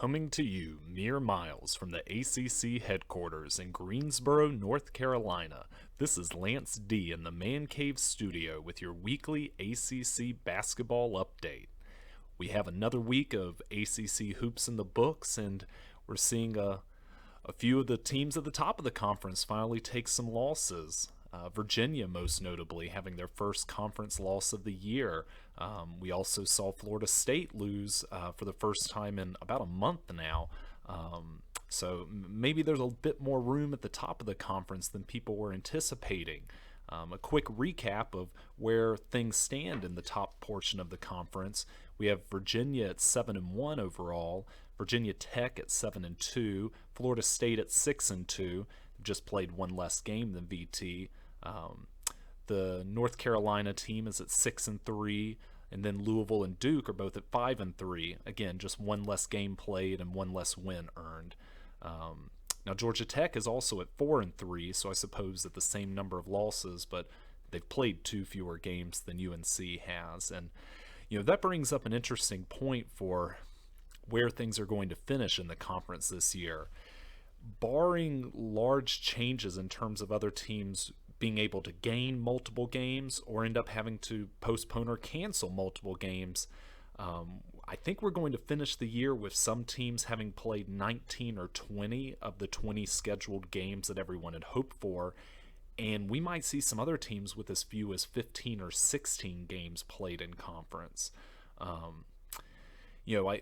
Coming to you mere miles from the ACC headquarters in Greensboro, North Carolina, this is Lance D in the Man Cave studio with your weekly ACC basketball update. We have another week of ACC hoops in the books, and we're seeing a few of the teams at the top of the conference finally take some losses. Virginia, most notably, having their first conference loss of the year. We also saw Florida State lose for the first time in about a month now. So maybe there's a bit more room at the top of the conference than people were anticipating. A quick recap of where things stand in the top portion of the conference. We have Virginia at 7-1 overall, Virginia Tech at 7-2, Florida State at 6-2, just played one less game than VT. The North Carolina team is at 6-3, and then Louisville and Duke are both at 5-3. Again, just one less game played and one less win earned. Now Georgia Tech is also at 4-3, so I suppose at the same number of losses, but they've played two fewer games than UNC has. And that brings up an interesting point for where things are going to finish in the conference this year. Barring large changes in terms of other teams being able to gain multiple games or end up having to postpone or cancel multiple games, I think we're going to finish the year with some teams having played 19 or 20 of the 20 scheduled games that everyone had hoped for, and we might see some other teams with as few as 15 or 16 games played in conference.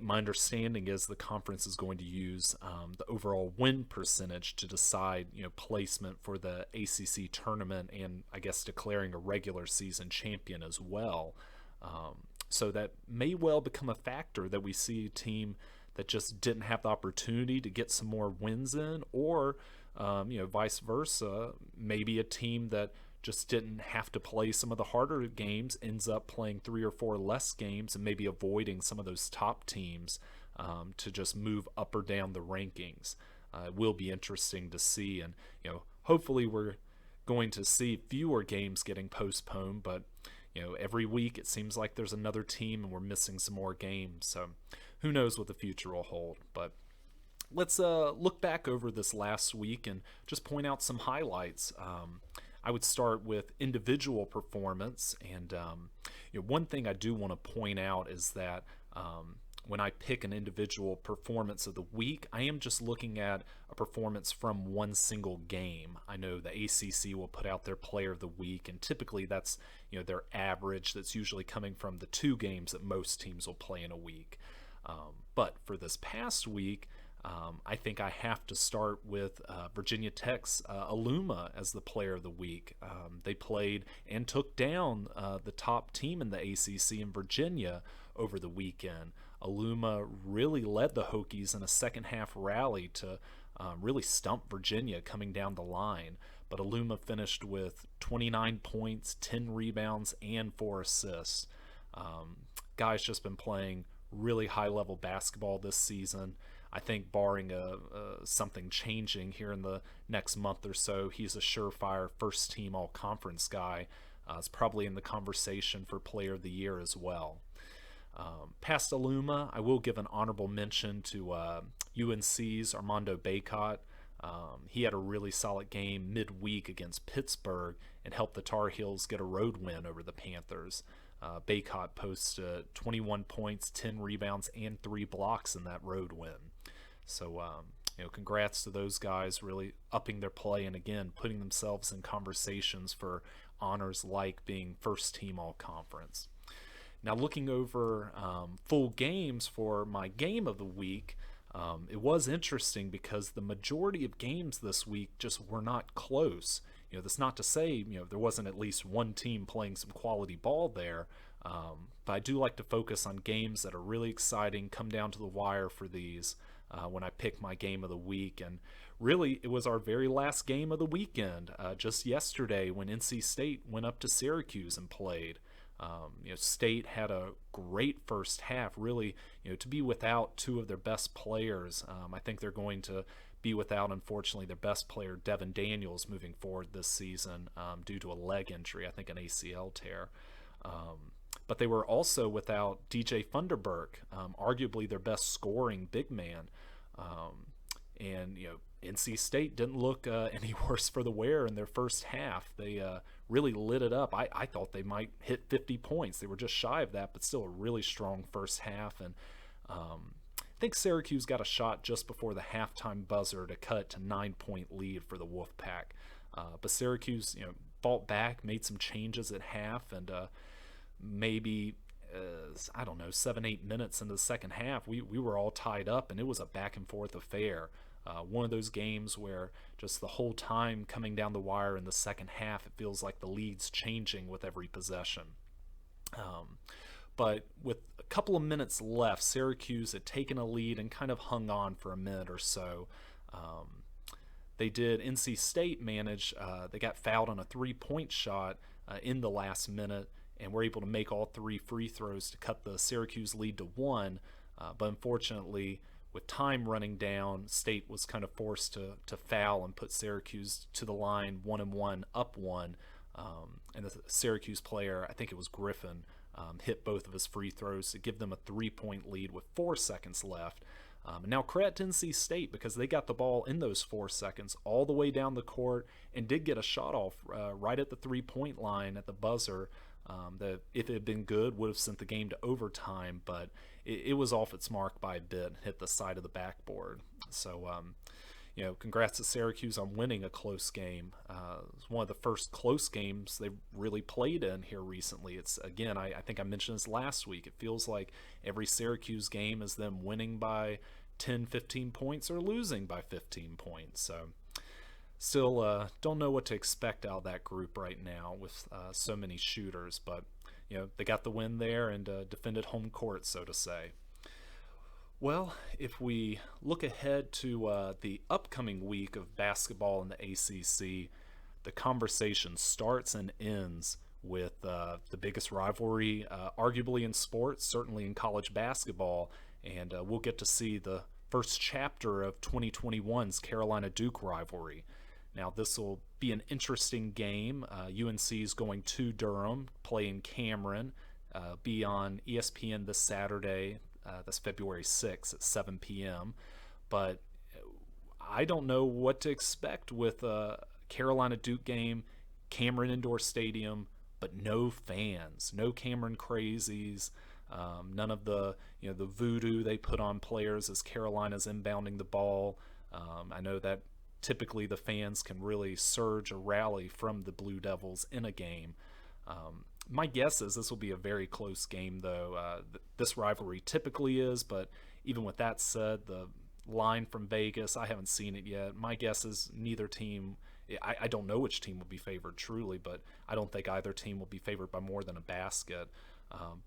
My understanding is the conference is going to use the overall win percentage to decide, placement for the ACC tournament, and I guess declaring a regular season champion as well. So that may well become a factor that we see a team that just didn't have the opportunity to get some more wins in, or vice versa, maybe a team that just didn't have to play some of the harder games ends up playing 3 or 4 less games and maybe avoiding some of those top teams to just move up or down the rankings. It will be interesting to see, and hopefully we're going to see fewer games getting postponed, but every week it seems like there's another team and we're missing some more games, so who knows what the future will hold. But let's look back over this last week and just point out some highlights. I would start with individual performance, and one thing I do want to point out is that when I pick an individual performance of the week, I am just looking at a performance from one single game. I know the ACC will put out their player of the week, and typically that's their average that's usually coming from the 2 games that most teams will play in a week. But for this past week, I think I have to start with Virginia Tech's Aluma as the player of the week. They played and took down the top team in the ACC in Virginia over the weekend. Aluma really led the Hokies in a second half rally to really stump Virginia coming down the line. But Aluma finished with 29 points, 10 rebounds, and 4 assists. Guy's just been playing really high-level basketball this season. I think barring something changing here in the next month or so, he's a surefire first-team all-conference guy. Is probably in the conversation for player of the year as well. Past Aluma, I will give an honorable mention to UNC's Armando Bacot. He had a really solid game midweek against Pittsburgh and helped the Tar Heels get a road win over the Panthers. Bacot posted 21 points, 10 rebounds, and 3 blocks in that road win. So, congrats to those guys, really upping their play and, again, putting themselves in conversations for honors like being first team all-conference. Now, looking over full games for my game of the week, it was interesting because the majority of games this week just were not close. That's not to say, there wasn't at least one team playing some quality ball there, but I do like to focus on games that are really exciting, come down to the wire for these when I pick my game of the week. And really, it was our very last game of the weekend, just yesterday when NC State went up to Syracuse and played. State had a great first half, really, to be without 2 of their best players. I think they're going to be without, unfortunately, their best player, Devin Daniels, moving forward this season due to a leg injury, I think an ACL tear. but they were also without DJ Funderburk, arguably their best scoring big man. And NC State didn't look any worse for the wear in their first half. They really lit it up. I thought they might hit 50 points. They were just shy of that, but still a really strong first half. And I think Syracuse got a shot just before the halftime buzzer to cut to 9-point lead for the Wolfpack. But Syracuse, fought back, made some changes at half, and maybe 7-8 minutes into the second half, we were all tied up, and it was a back and forth affair. One of those games where just the whole time coming down the wire in the second half, it feels like the lead's changing with every possession. But with a couple of minutes left, Syracuse had taken a lead and kind of hung on for a minute or so. NC State manage, they got fouled on a 3-point shot in the last minute, and were able to make all 3 free throws to cut the Syracuse lead to 1. But unfortunately, with time running down, State was kind of forced to foul and put Syracuse to the line 1-1, up 1. And the Syracuse player, I think it was Griffin, hit both of his free throws to give them a 3-point lead with 4 seconds left. And now credit to NC State, because they got the ball in those 4 seconds all the way down the court and did get a shot off right at the 3-point line at the buzzer. That if it had been good would have sent the game to overtime, but it was off its mark by a bit and hit the side of the backboard. So congrats to Syracuse on winning a close game. It's one of the first close games they really played in here recently. It's, again, I think I mentioned this last week, it feels like every Syracuse game is them winning by 10, 15 points or losing by 15 points. So still don't know what to expect out of that group right now with so many shooters, but they got the win there and defended home court, so to say. Well, if we look ahead to the upcoming week of basketball in the ACC, the conversation starts and ends with the biggest rivalry, arguably in sports, certainly in college basketball, and we'll get to see the first chapter of 2021's Carolina-Duke rivalry. Now, this will be an interesting game. UNC is going to Durham, playing Cameron, be on ESPN this Saturday. That's February 6th at 7 p.m. But I don't know what to expect with a Carolina-Duke game, Cameron Indoor Stadium, but no fans, no Cameron crazies, none of the the voodoo they put on players as Carolina's inbounding the ball. I know that typically the fans can really surge a rally from the Blue Devils in a game. My guess is this will be a very close game, though. This rivalry typically is, but even with that said, the line from Vegas, I haven't seen it yet. My guess is neither team, I don't know which team will be favored truly, but I don't think either team will be favored by more than a basket.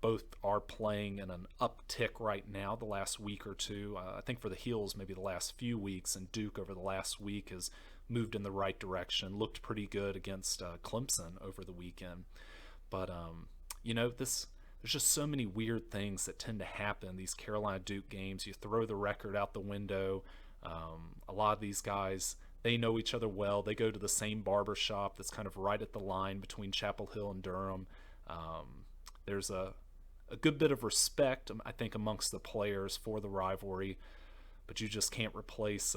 Both are playing in an uptick right now the last week or two. I think for the Heels, maybe the last few weeks, and Duke over the last week has moved in the right direction, looked pretty good against Clemson over the weekend. But, there's just so many weird things that tend to happen in these Carolina-Duke games. You throw the record out the window. A lot of these guys, they know each other well. They go to the same barber shop that's kind of right at the line between Chapel Hill and Durham. There's a good bit of respect, I think, amongst the players for the rivalry, but you just can't replace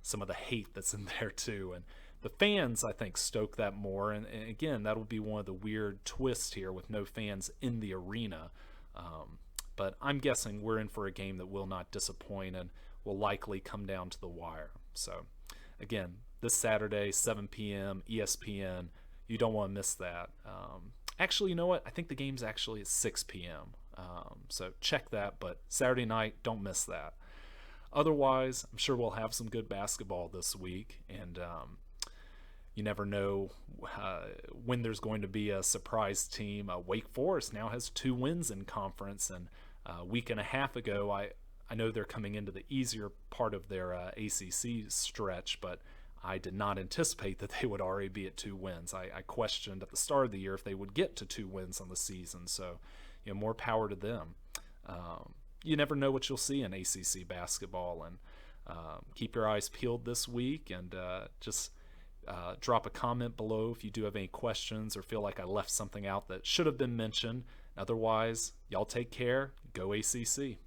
some of the hate that's in there too. And the fans, I think, stoke that more. And again, that'll be one of the weird twists here with no fans in the arena. But I'm guessing we're in for a game that will not disappoint and will likely come down to the wire. So, again, this Saturday, 7 p.m., ESPN. You don't want to miss that. Actually, you know what? I think the game's actually at 6 p.m. So check that. But Saturday night, don't miss that. Otherwise, I'm sure we'll have some good basketball this week. And you never know when there's going to be a surprise team. Wake Forest now has 2 wins in conference, and a week and a half ago, I know they're coming into the easier part of their ACC stretch, but I did not anticipate that they would already be at 2 wins. I questioned at the start of the year if they would get to 2 wins on the season, so more power to them. You never know what you'll see in ACC basketball, and keep your eyes peeled this week, and just drop a comment below if you do have any questions or feel like I left something out that should have been mentioned. Otherwise, y'all take care. Go ACC.